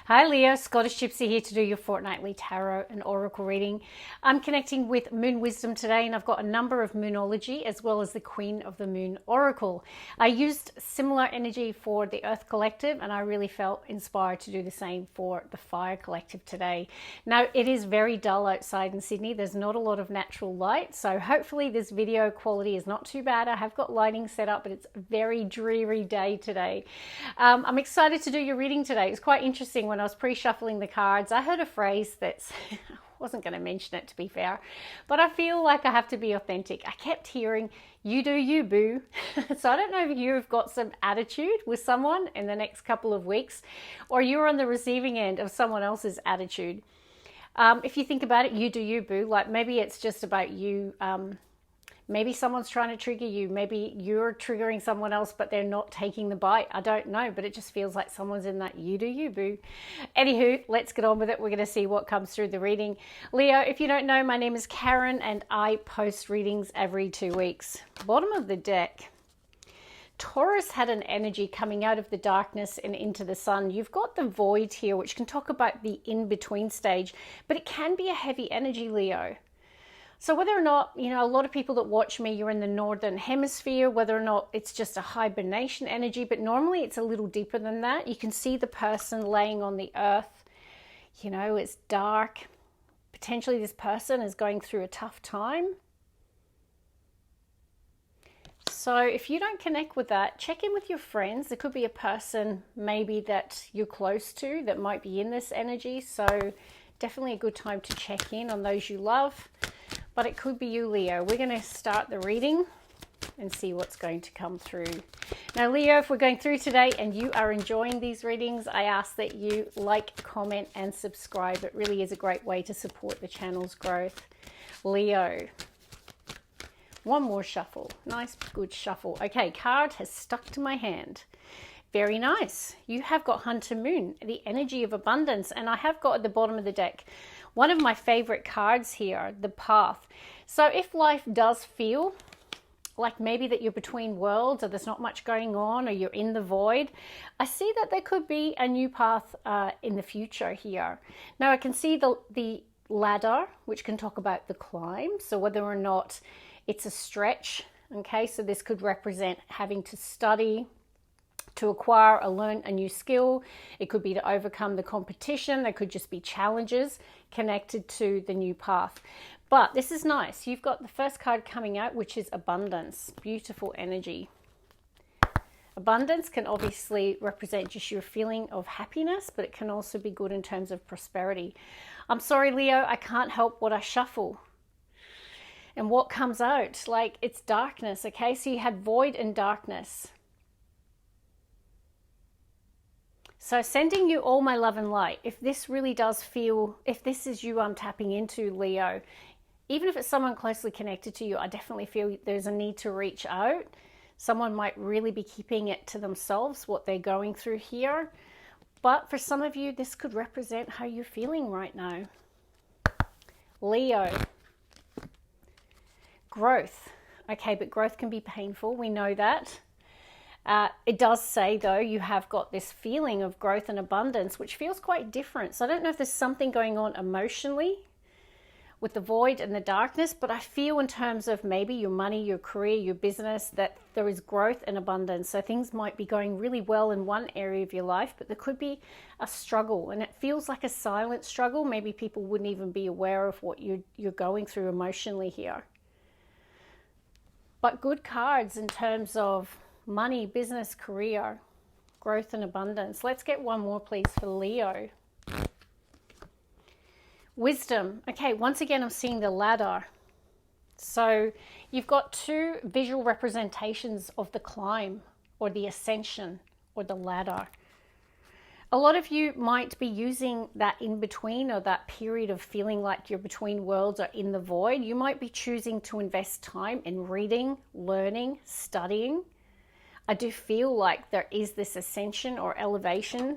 Hi Leo, Scottish Gypsy here to do your fortnightly tarot and oracle reading. I'm connecting with Moon Wisdom today, and I've got a number of Moonology as well as the Queen of the Moon Oracle. I used similar energy for the Earth Collective, and I really felt inspired to do the same for the Fire Collective today. Now, it is very dull outside in Sydney. There's not a lot of natural light, so hopefully this video quality is not too bad. I have got lighting set up, but it's a very dreary day today. I'm excited to do your reading today. It's quite interesting. When I was pre-shuffling the cards, I heard a phrase that's I wasn't going to mention it, to be fair, but I feel like I have to be authentic. I kept hearing, you do you, boo. So I don't know if you've got some attitude with someone in the next couple of weeks, or you're on the receiving end of someone else's attitude. If you think about it, you do you, boo. Like maybe it's just about you. Maybe someone's trying to trigger you. Maybe you're triggering someone else, but they're not taking the bite. I don't know, but it just feels like someone's in that you do you, boo. Anywho, let's get on with it. We're going to see what comes through the reading. Leo, if you don't know, my name is Karen, and I post readings every 2 weeks. Bottom of the deck. Taurus had an energy coming out of the darkness and into the sun. You've got the void here, which can talk about the in-between stage, but it can be a heavy energy, Leo. So whether or not, a lot of people that watch me, you're in the northern hemisphere, whether or not it's just a hibernation energy, but normally it's a little deeper than that. You can see the person laying on the earth. It's dark. Potentially this person is going through a tough time. So if you don't connect with that, check in with your friends. There could be a person maybe that you're close to that might be in this energy. So definitely a good time to check in on those you love. But it could be you, Leo. We're going to start the reading and see what's going to come through. Now, Leo, if we're going through today and you are enjoying these readings, I ask that you like, comment, and subscribe. It really is a great way to support the channel's growth. Leo. One more shuffle. Nice, good shuffle. Okay, card has stuck to my hand. Very nice. You have got Hunter Moon, the energy of abundance. And I have got at the bottom of the deck one of my favorite cards here, the Path. So if life does feel like maybe that you're between worlds, or there's not much going on, or you're in the void, I see that there could be a new path in the future here. Now I can see the ladder, which can talk about the climb. So whether or not it's a stretch, okay, so this could represent having to study, to acquire or learn a new skill. It could be to overcome the competition. There could just be challenges connected to the new path. But this is nice. You've got the first card coming out, which is abundance. Beautiful energy. Abundance can obviously represent just your feeling of happiness, but it can also be good in terms of prosperity. I'm sorry, Leo, I can't help what I shuffle. And what comes out, like it's darkness, okay? So you had void and darkness. So sending you all my love and light. If this really does feel, if this is you I'm tapping into, Leo, even if it's someone closely connected to you, I definitely feel there's a need to reach out. Someone might really be keeping it to themselves, what they're going through here. But for some of you, this could represent how you're feeling right now. Leo. Growth. Okay, but growth can be painful. We know that. It does say, though, you have got this feeling of growth and abundance, which feels quite different. So I don't know if there's something going on emotionally with the void and the darkness, but I feel in terms of maybe your money, your career, your business, that there is growth and abundance. So things might be going really well in one area of your life, but there could be a struggle, and it feels like a silent struggle. Maybe people wouldn't even be aware of what you're going through emotionally here. But good cards in terms of money, business, career, growth and abundance. Let's get one more, please, for Leo. Wisdom. Okay, once again, I'm seeing the ladder. So you've got two visual representations of the climb or the ascension or the ladder. A lot of you might be using that in between, or that period of feeling like you're between worlds or in the void. You might be choosing to invest time in reading, learning, studying. I do feel like there is this ascension or elevation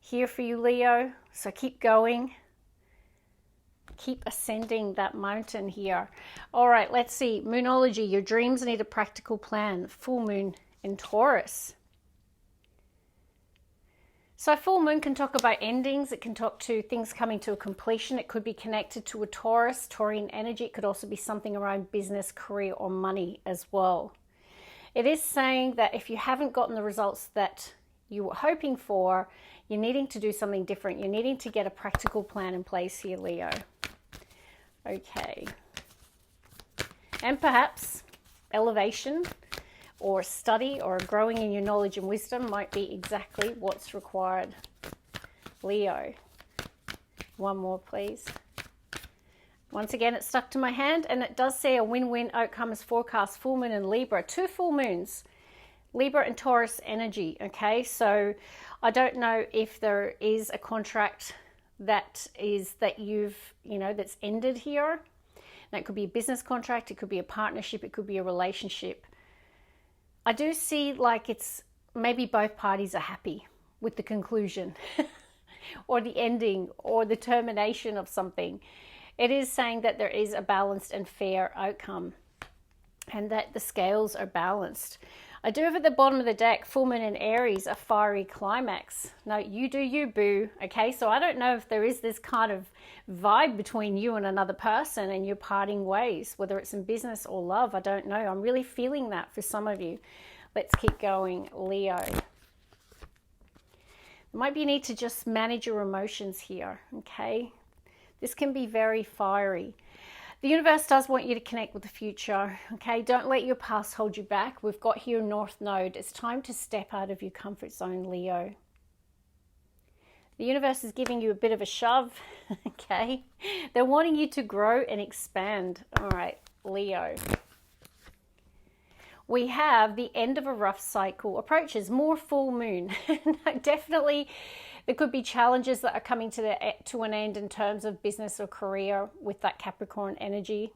here for you, Leo. So keep going. Keep ascending that mountain here. All right, let's see. Moonology. Your dreams need a practical plan. Full moon in Taurus. So full moon can talk about endings. It can talk to things coming to a completion. It could be connected to a Taurus, Taurian energy. It could also be something around business, career, or money as well. It is saying that if you haven't gotten the results that you were hoping for, you're needing to do something different. You're needing to get a practical plan in place here, Leo. Okay. And perhaps elevation or study or growing in your knowledge and wisdom might be exactly what's required. Leo. One more, please. Once again, it's stuck to my hand, and it does say a win-win outcome is forecast. Full moon in Libra. 2 full moons. Libra and Taurus energy. Okay, so I don't know if there is a contract that you've, that's ended here. Now, it could be a business contract. It could be a partnership. It could be a relationship. I do see like it's maybe both parties are happy with the conclusion or the ending or the termination of something. It is saying that there is a balanced and fair outcome and that the scales are balanced. I do have at the bottom of the deck, full moon in Aries, a fiery climax. Now, you do you, boo. Okay, so I don't know if there is this kind of vibe between you and another person and you're parting ways, whether it's in business or love. I don't know. I'm really feeling that for some of you. Let's keep going, Leo. Maybe you need to just manage your emotions here, okay? This can be very fiery. The universe does want you to connect with the future, okay? Don't let your past hold you back. We've got here North Node. It's time to step out of your comfort zone, Leo. The universe is giving you a bit of a shove, okay? They're wanting you to grow and expand. All right, Leo. We have the end of a rough cycle approaches, more full moon. Definitely, there could be challenges that are coming to an end in terms of business or career with that Capricorn energy.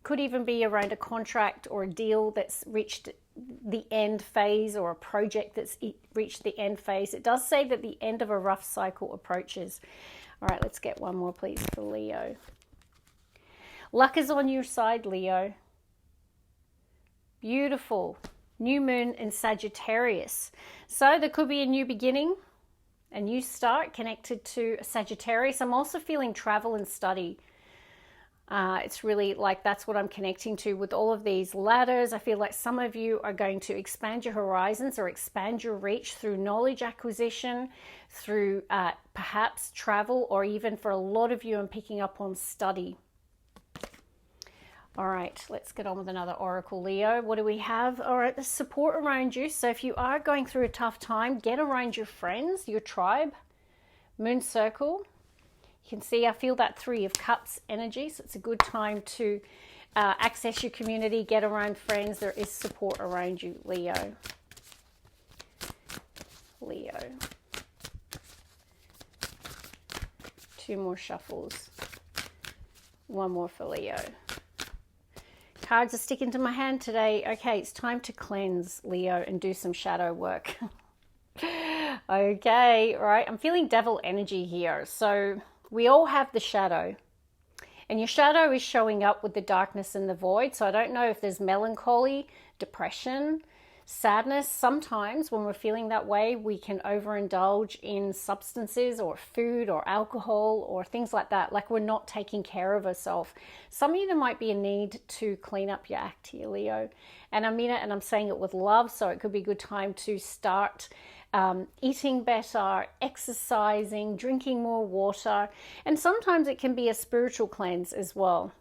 Could even be around a contract or a deal that's reached the end phase or a project that's reached the end phase. It does say that the end of a rough cycle approaches. All right, let's get one more, please, for Leo. Luck is on your side, Leo. Beautiful. New moon in Sagittarius. So there could be a new beginning, a new start connected to Sagittarius. I'm also feeling travel and study. It's really like that's what I'm connecting to with all of these ladders. I feel like some of you are going to expand your horizons or expand your reach through knowledge acquisition, through perhaps travel, or even for a lot of you, I'm picking up on study. All right, let's get on with another oracle, Leo. What do we have? All right, the support around you. So if you are going through a tough time, get around your friends, your tribe. Moon circle. You can see I feel that 3 of Cups energy, so it's a good time to access your community, get around friends. There is support around you, Leo. Leo. 2 more shuffles. 1 more for Leo. Cards are sticking to my hand today. Okay, it's time to cleanse, Leo, and do some shadow work. Okay, right. I'm feeling devil energy here. So we all have the shadow. And your shadow is showing up with the darkness and the void. So I don't know if there's melancholy, depression, sadness. Sometimes when we're feeling that way, we can overindulge in substances or food or alcohol or things like that. Like we're not taking care of ourselves. Some of you, there might be a need to clean up your act here, Leo. And I mean it, and I'm saying it with love. So it could be a good time to start eating better, exercising, drinking more water. And sometimes it can be a spiritual cleanse as well.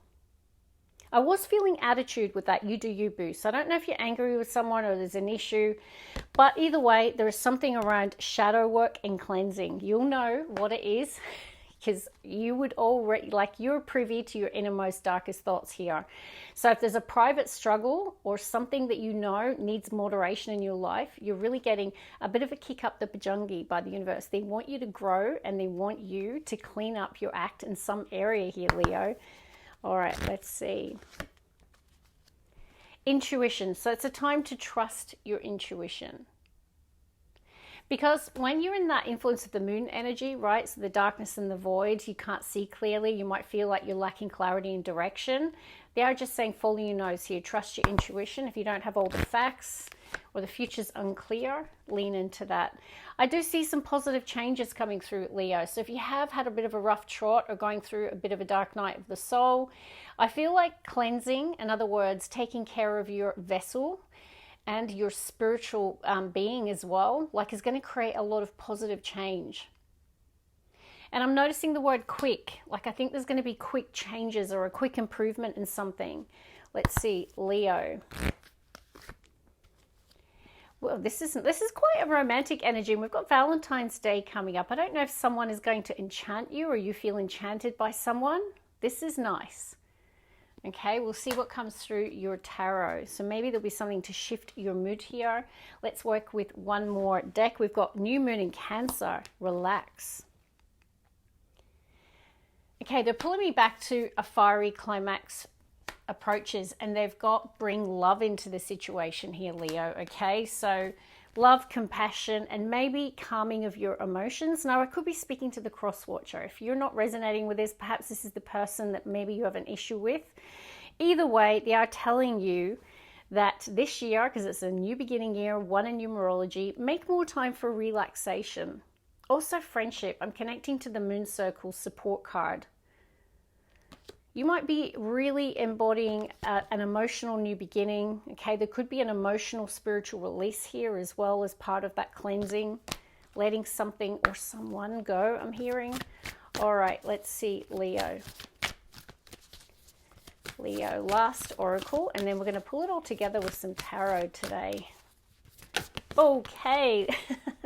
I was feeling attitude with that you do you, boo. So I don't know if you're angry with someone or there's an issue. But either way, there is something around shadow work and cleansing. You'll know what it is because you would already, like you're privy to your innermost, darkest thoughts here. So if there's a private struggle or something that you know needs moderation in your life, you're really getting a bit of a kick up the pajungi by the universe. They want you to grow and they want you to clean up your act in some area here, Leo. All right, let's see. Intuition. So it's a time to trust your intuition. Because when you're in that influence of the moon energy, right, so the darkness and the void, you can't see clearly. You might feel like you're lacking clarity and direction. They are just saying follow your nose here. Trust your intuition. If you don't have all the facts or the future's unclear, lean into that. I do see some positive changes coming through, Leo. So if you have had a bit of a rough trot or going through a bit of a dark night of the soul, I feel like cleansing, in other words, taking care of your vessel and your spiritual being as well, like is going to create a lot of positive change. And I'm noticing the word quick, like I think there's going to be quick changes or a quick improvement in something. Let's see, Leo. Well, this is quite a romantic energy, and we've got Valentine's Day coming up. I don't know if someone is going to enchant you or you feel enchanted by someone. This is nice. Okay, we'll see what comes through your tarot. So maybe there'll be something to shift your mood here. Let's work with one more deck. We've got New Moon in Cancer. Relax. Okay, they're pulling me back to a fiery climax approaches, and they've got bring love into the situation here, Leo. Okay, so love, compassion, and maybe calming of your emotions. Now, I could be speaking to the cross watcher. If you're not resonating with this, perhaps this is the person that maybe you have an issue with. Either way, they are telling you that this year, because it's a new beginning year, one in numerology, make more time for relaxation. Also friendship. I'm connecting to the Moon Circle support card. You might be really embodying an emotional new beginning. Okay, there could be an emotional spiritual release here as well as part of that cleansing, letting something or someone go, I'm hearing. All right, let's see, Leo. Leo, last oracle, and then we're going to pull it all together with some tarot today. Okay,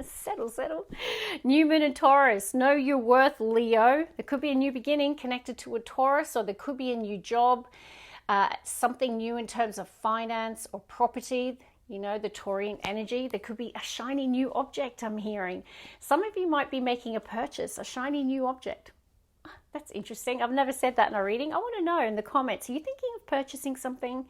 settle. New Moon in Taurus. Know your worth, Leo. There could be a new beginning connected to a Taurus, or there could be a new job, something new in terms of finance or property. You know, the Taurian energy. There could be a shiny new object, I'm hearing. Some of you might be making a purchase, a shiny new object. That's interesting. I've never said that in a reading. I want to know in the comments, are you thinking of purchasing something?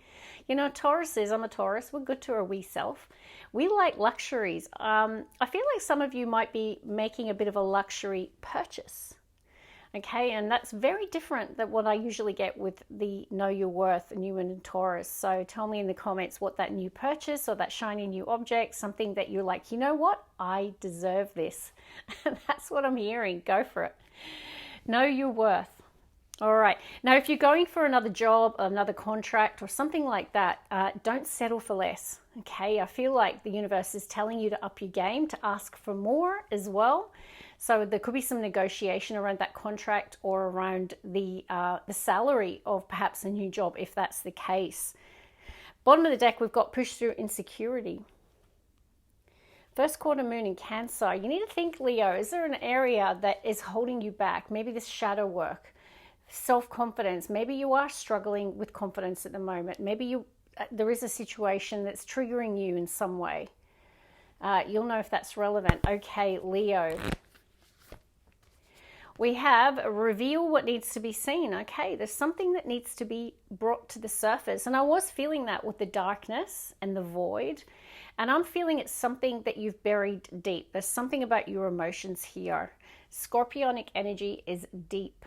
You know, Tauruses, I'm a Taurus. We're good to our wee self. We like luxuries. I feel like some of you might be making a bit of a luxury purchase. Okay, and that's very different than what I usually get with the Know Your Worth, New Moon in Taurus. So tell me in the comments what that new purchase or that shiny new object, something that you're like, you know what? I deserve this. That's what I'm hearing. Go for it. Know your worth. All right. Now, if you're going for another job, another contract, or something like that, don't settle for less. Okay. I feel like the universe is telling you to up your game, to ask for more as well. So there could be some negotiation around that contract or around the salary of perhaps a new job, if that's the case. Bottom of the deck, we've got push through insecurity. First quarter moon in Cancer. You need to think, Leo, is there an area that is holding you back? Maybe this shadow work, self-confidence. Maybe you are struggling with confidence at the moment. Maybe there is a situation that's triggering you in some way. You'll know if that's relevant. Okay, Leo. We have reveal what needs to be seen. Okay, there's something that needs to be brought to the surface. And I was feeling that with the darkness and the void. And I'm feeling it's something that you've buried deep. There's something about your emotions here. Scorpionic energy is deep.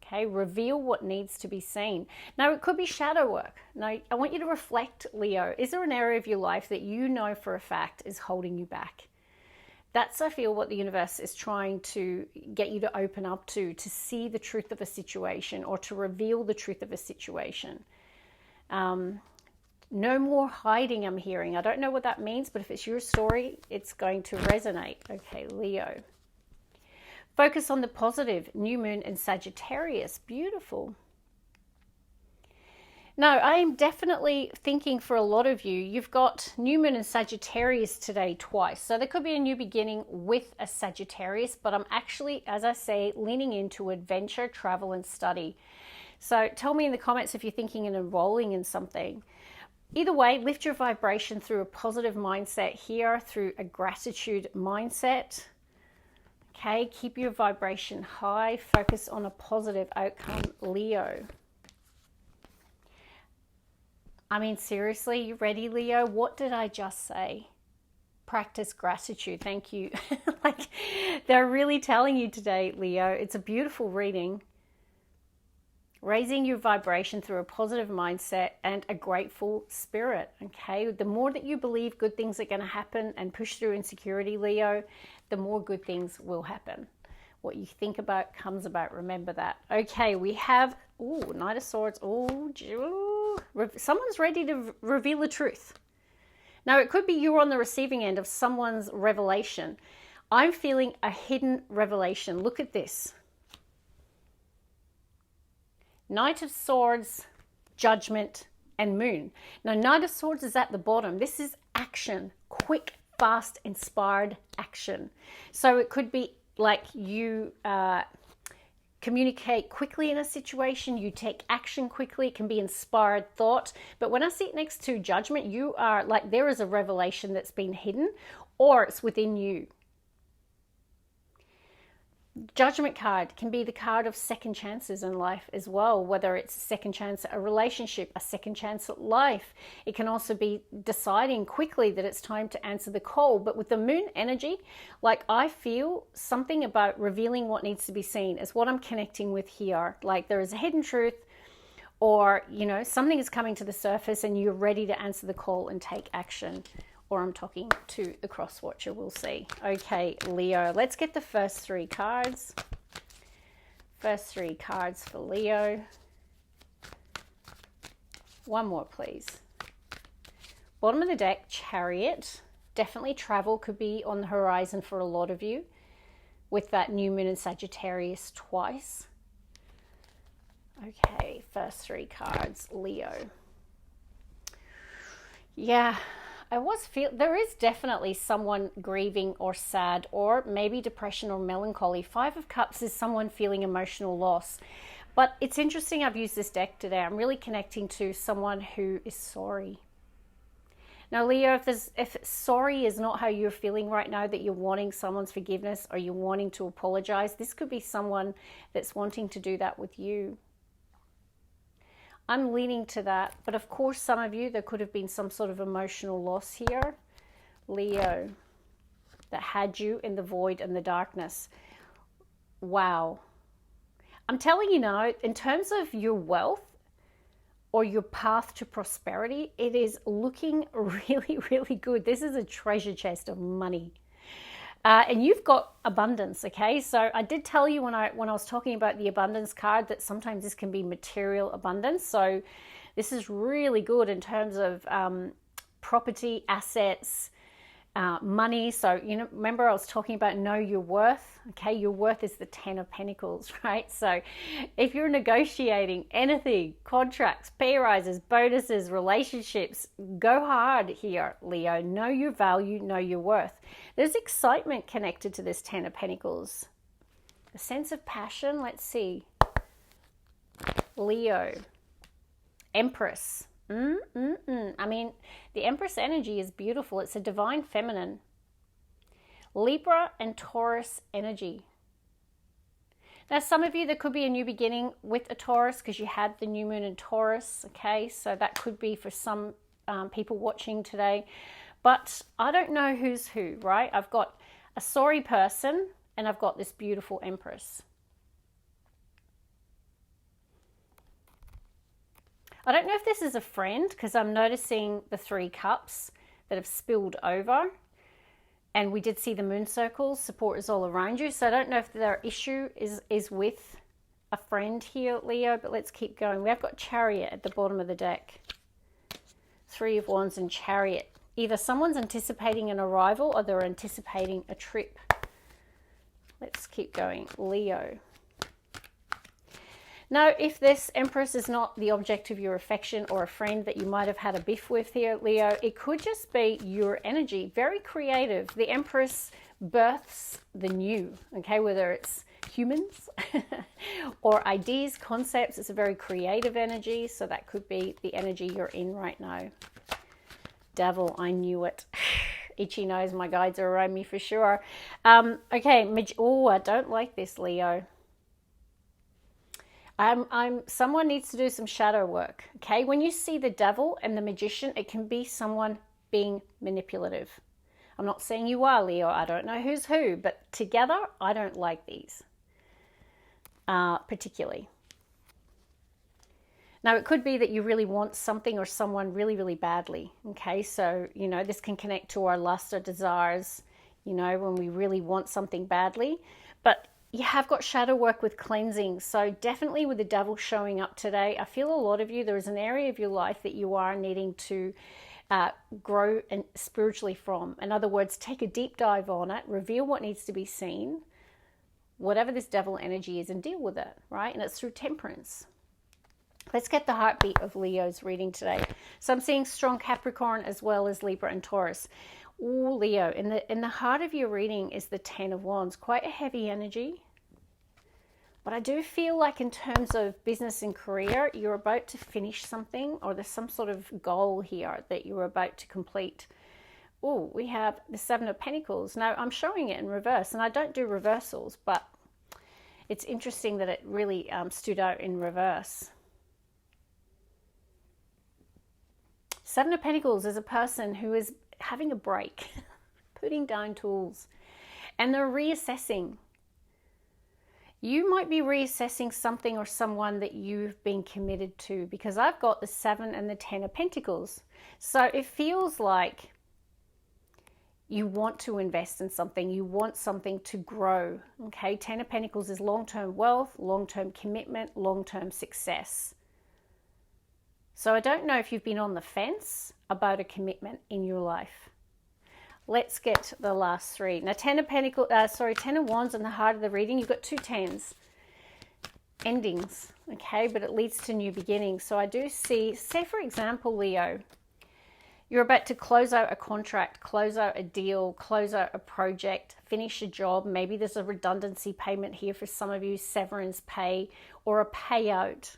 Okay, reveal what needs to be seen. Now, it could be shadow work. Now, I want you to reflect, Leo. Is there an area of your life that you know for a fact is holding you back? That's, I feel, what the universe is trying to get you to open up to see the truth of a situation or to reveal the truth of a situation. No more hiding, I'm hearing. I don't know what that means, but if it's your story, it's going to resonate. Okay, Leo. Focus on the positive. New moon in Sagittarius. Beautiful. No, I am definitely thinking for a lot of you, you've got new moon in Sagittarius today twice. So there could be a new beginning with a Sagittarius, but I'm actually, as I say, leaning into adventure, travel, and study. So tell me in the comments if you're thinking and enrolling in something. Either way, lift your vibration through a positive mindset here, through a gratitude mindset. Okay, keep your vibration high. Focus on a positive outcome, Leo. I mean, seriously, you ready, Leo? What did I just say? Practice gratitude. Thank you. Like, they're really telling you today, Leo. It's a beautiful reading. Raising your vibration through a positive mindset and a grateful spirit, okay? The more that you believe good things are going to happen and push through insecurity, Leo, the more good things will happen. What you think about comes about. Remember that. Okay, we have, Knight of Swords. Someone's ready to reveal the truth. Now, it could be you're on the receiving end of someone's revelation. I'm feeling a hidden revelation. Look at this. Knight of Swords, Judgment, and Moon. Now, Knight of Swords is at the bottom. This is action, quick, fast, inspired action. So it could be like you communicate quickly in a situation, you take action quickly. It can be inspired thought. But when I see it next to Judgment, you are like there is a revelation that's been hidden, or it's within you. Judgment card can be the card of second chances in life as well, whether it's a second chance at a relationship, a second chance at life. It can also be deciding quickly that it's time to answer the call. But with the moon energy, like I feel something about revealing what needs to be seen is what I'm connecting with here. Like there is a hidden truth, or, you know, something is coming to the surface and you're ready to answer the call and take action. Or I'm talking to the cross watcher, we'll see. Okay, Leo, let's get the first three cards. First three cards for Leo. One more, please. Bottom of the deck, Chariot. Definitely travel could be on the horizon for a lot of you with that new moon in Sagittarius twice. Okay, first three cards, Leo. Yeah. There is definitely someone grieving or sad, or maybe depression or melancholy. Five of Cups is someone feeling emotional loss. But it's interesting, I've used this deck today. I'm really connecting to someone who is sorry. Now, Leo, if sorry is not how you're feeling right now, that you're wanting someone's forgiveness or you're wanting to apologize, this could be someone that's wanting to do that with you. I'm leaning to that, but of course some of you, there could have been some sort of emotional loss here, Leo, that had you in the void and the darkness. Wow. I'm telling you now, in terms of your wealth or your path to prosperity, it is looking really, really good. This is a treasure chest of money. And you've got abundance, okay? So I did tell you when I was talking about the abundance card that sometimes this can be material abundance. So this is really good in terms of property, assets, money. So, you know, remember I was talking about know your worth, okay? Your worth is the 10 of Pentacles, right? So if you're negotiating anything, contracts, pay rises, bonuses, relationships, go hard here, Leo. Know your value, know your worth. There's excitement connected to this 10 of Pentacles. A sense of passion, let's see. Leo. Empress. I mean, the Empress energy is beautiful. It's a divine feminine. Libra and Taurus energy. Now, some of you, there could be a new beginning with a Taurus because you had the new moon in Taurus, okay? So that could be for some people watching today. But I don't know who's who, right? I've got a sorry person and I've got this beautiful Empress. I don't know if this is a friend because I'm noticing the 3 cups that have spilled over. And we did see the moon circles. Support is all around you. So I don't know if their issue is with a friend here, Leo. But let's keep going. We have got Chariot at the bottom of the deck. 3 of Wands and Chariot. Either someone's anticipating an arrival or they're anticipating a trip. Let's keep going. Leo. Now, if this Empress is not the object of your affection or a friend that you might have had a biff with here, Leo, it could just be your energy. Very creative. The Empress births the new, okay, whether it's humans or ideas, concepts. It's a very creative energy, so that could be the energy you're in right now. Devil, I knew it. Itchy nose, my guides are around me for sure. Okay, oh, I don't like this, Leo. Someone needs to do some shadow work, okay? When you see the Devil and the Magician, it can be someone being manipulative. I'm not saying you are, Leo. I don't know who's who, but together, I don't like these particularly. Now, it could be that you really want something or someone really, really badly. Okay, so, this can connect to our lust or desires, when we really want something badly. But you have got shadow work with cleansing. So definitely with the devil showing up today, I feel a lot of you, there is an area of your life that you are needing to grow and spiritually from. In other words, take a deep dive on it, reveal what needs to be seen, whatever this devil energy is, and deal with it, right? And it's through temperance. Let's get the heartbeat of Leo's reading today. So I'm seeing strong Capricorn as well as Libra and Taurus. Ooh, Leo, in the heart of your reading is the 10 of Wands. Quite a heavy energy. But I do feel like in terms of business and career, you're about to finish something, or there's some sort of goal here that you're about to complete. Oh, we have the 7 of Pentacles. Now, I'm showing it in reverse, and I don't do reversals, but it's interesting that it really stood out in reverse. 7 of Pentacles is a person who is having a break, putting down tools, and they're reassessing. You might be reassessing something or someone that you've been committed to, because I've got the 7 and the 10 of Pentacles. So it feels like you want to invest in something, you want something to grow. Okay, 10 of Pentacles is long-term wealth, long-term commitment, long-term success. So I don't know if you've been on the fence about a commitment in your life. Let's get the last 3. Now, 10 of Wands in the heart of the reading. You've got 2 10s. Endings, okay, but it leads to new beginnings. So I do see, say for example, Leo, you're about to close out a contract, close out a deal, close out a project, finish a job. Maybe there's a redundancy payment here for some of you, severance pay, or a payout.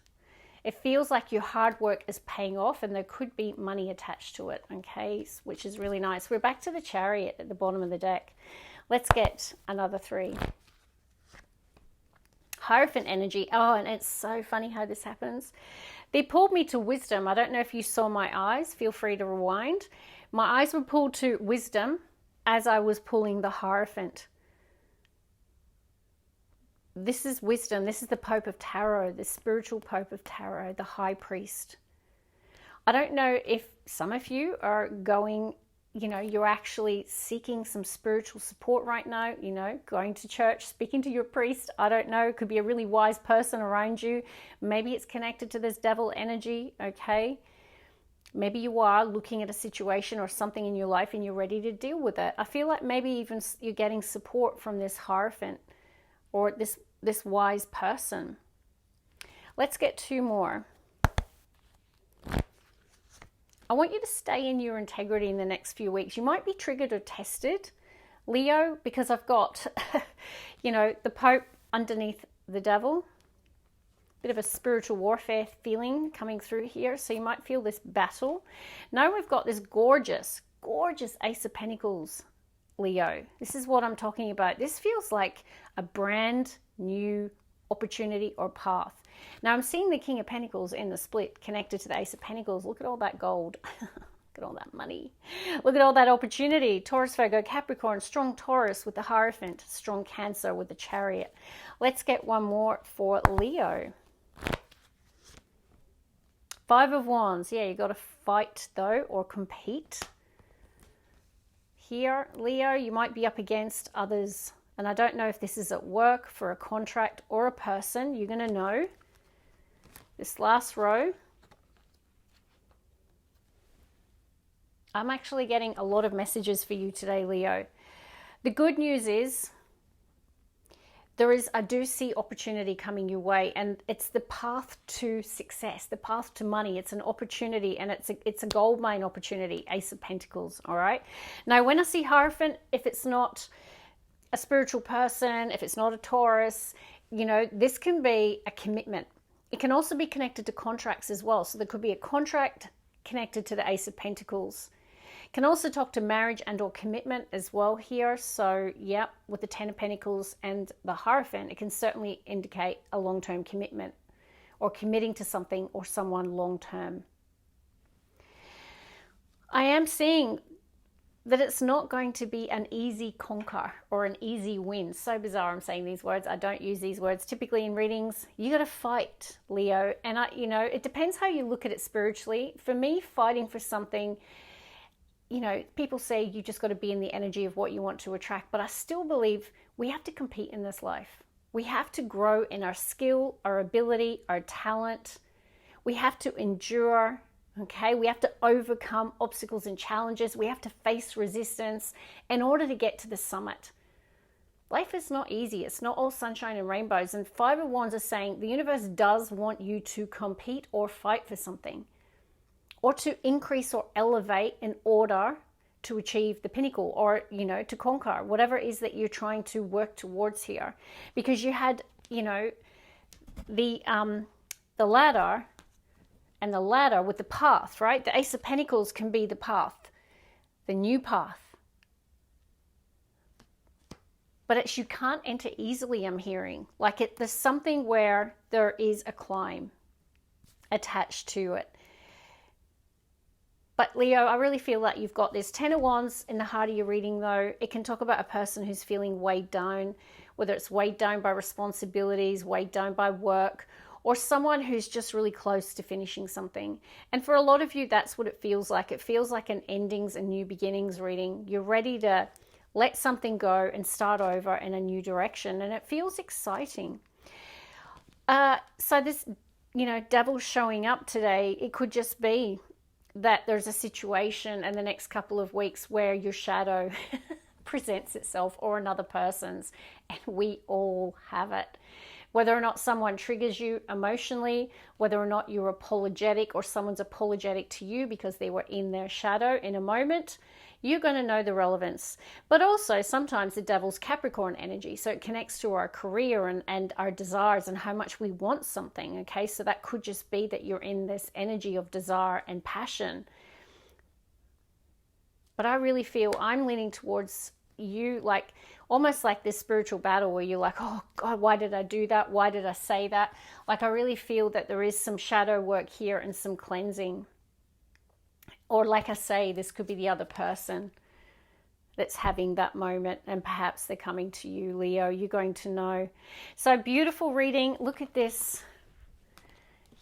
It feels like your hard work is paying off, and there could be money attached to it, okay, which is really nice. We're back to the Chariot at the bottom of the deck. Let's get another 3. Hierophant energy. Oh, and it's so funny how this happens. They pulled me to Wisdom. I don't know if you saw my eyes. Feel free to rewind. My eyes were pulled to Wisdom as I was pulling the Hierophant. This is Wisdom. This is the Pope of Tarot, the spiritual Pope of Tarot, the High Priest. I don't know if some of you are going, you're actually seeking some spiritual support right now, going to church, speaking to your priest. I don't know. It could be a really wise person around you. Maybe it's connected to this devil energy, okay? Maybe you are looking at a situation or something in your life and you're ready to deal with it. I feel like maybe even you're getting support from this Hierophant, or this wise person. Let's get 2 more. I want you to stay in your integrity in the next few weeks. You might be triggered or tested, Leo, because I've got, the Pope underneath the devil. Bit of a spiritual warfare feeling coming through here. So you might feel this battle. Now we've got this gorgeous, gorgeous Ace of Pentacles, Leo. This is what I'm talking about. This feels like a brand new opportunity or path. Now I'm seeing the King of Pentacles in the split connected to the Ace of Pentacles. Look at all that gold. Look at all that money. Look at all that opportunity. Taurus, Virgo, Capricorn, strong Taurus with the Hierophant, strong Cancer with the Chariot. Let's get one more for Leo. 5 of Wands. Yeah, you got to fight though, or compete. Here, Leo, you might be up against others, and I don't know if this is at work, for a contract, or a person. You're going to know. This last row, I'm actually getting a lot of messages for you today, Leo. The good news is I do see opportunity coming your way, and it's the path to success, the path to money. It's an opportunity, and it's a gold mine opportunity, Ace of Pentacles, all right? Now, when I see Hierophant, if it's not a spiritual person, if it's not a Taurus, this can be a commitment. It can also be connected to contracts as well. So there could be a contract connected to the Ace of Pentacles. Can also talk to marriage and or commitment as well here. So yeah, with the 10 of Pentacles and the Hierophant, it can certainly indicate a long-term commitment or committing to something or someone long-term. I am seeing that it's not going to be an easy conquer or an easy win. So bizarre I'm saying these words. I don't use these words typically in readings. You got to fight, Leo. And it depends how you look at it spiritually. For me, fighting for something, people say you just got to be in the energy of what you want to attract. But I still believe we have to compete in this life. We have to grow in our skill, our ability, our talent. We have to endure. Okay, we have to overcome obstacles and challenges. We have to face resistance in order to get to the summit. Life is not easy. It's not all sunshine and rainbows. And Five of Wands is saying the universe does want you to compete or fight for something, or to increase or elevate in order to achieve the pinnacle, or, to conquer whatever it is that you're trying to work towards here. Because you had, the ladder, and the ladder with the path, right? The Ace of Pentacles can be the path, the new path. But you can't enter easily, I'm hearing. There's something where there is a climb attached to it. But Leo, I really feel like you've got this. 10 of Wands in the heart of your reading, though. It can talk about a person who's feeling weighed down, whether it's weighed down by responsibilities, weighed down by work, or someone who's just really close to finishing something. And for a lot of you, that's what it feels like. It feels like an endings and new beginnings reading. You're ready to let something go and start over in a new direction. And it feels exciting. So this, devil showing up today, it could just be that there's a situation in the next couple of weeks where your shadow presents itself, or another person's. And we all have it. Whether or not someone triggers you emotionally, whether or not you're apologetic or someone's apologetic to you because they were in their shadow in a moment, you're going to know the relevance. But also sometimes the devil's Capricorn energy. So it connects to our career and our desires and how much we want something. Okay, so that could just be that you're in this energy of desire and passion. But I really feel I'm leaning towards you, almost like this spiritual battle where you're like, oh God, why did I do that? Why did I say that? I really feel that there is some shadow work here and some cleansing. Or like I say, this could be the other person that's having that moment, and perhaps they're coming to you, Leo. You're going to know. So beautiful reading. Look at this.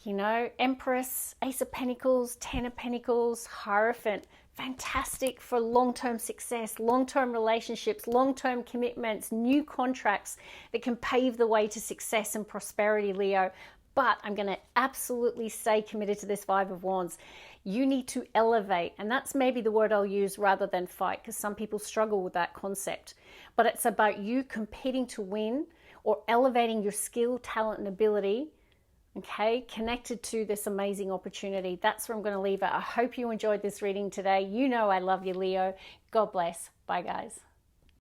Empress, Ace of Pentacles, 10 of Pentacles, Hierophant. Fantastic for long-term success, long-term relationships, long-term commitments, new contracts that can pave the way to success and prosperity, Leo. But I'm going to absolutely stay committed to this Five of Wands. You need to elevate, and that's maybe the word I'll use rather than fight, because some people struggle with that concept. But it's about you competing to win, or elevating your skill, talent, and ability. Okay, connected to this amazing opportunity. That's where I'm going to leave it. I hope you enjoyed this reading today. I love you, Leo. God bless. Bye, guys.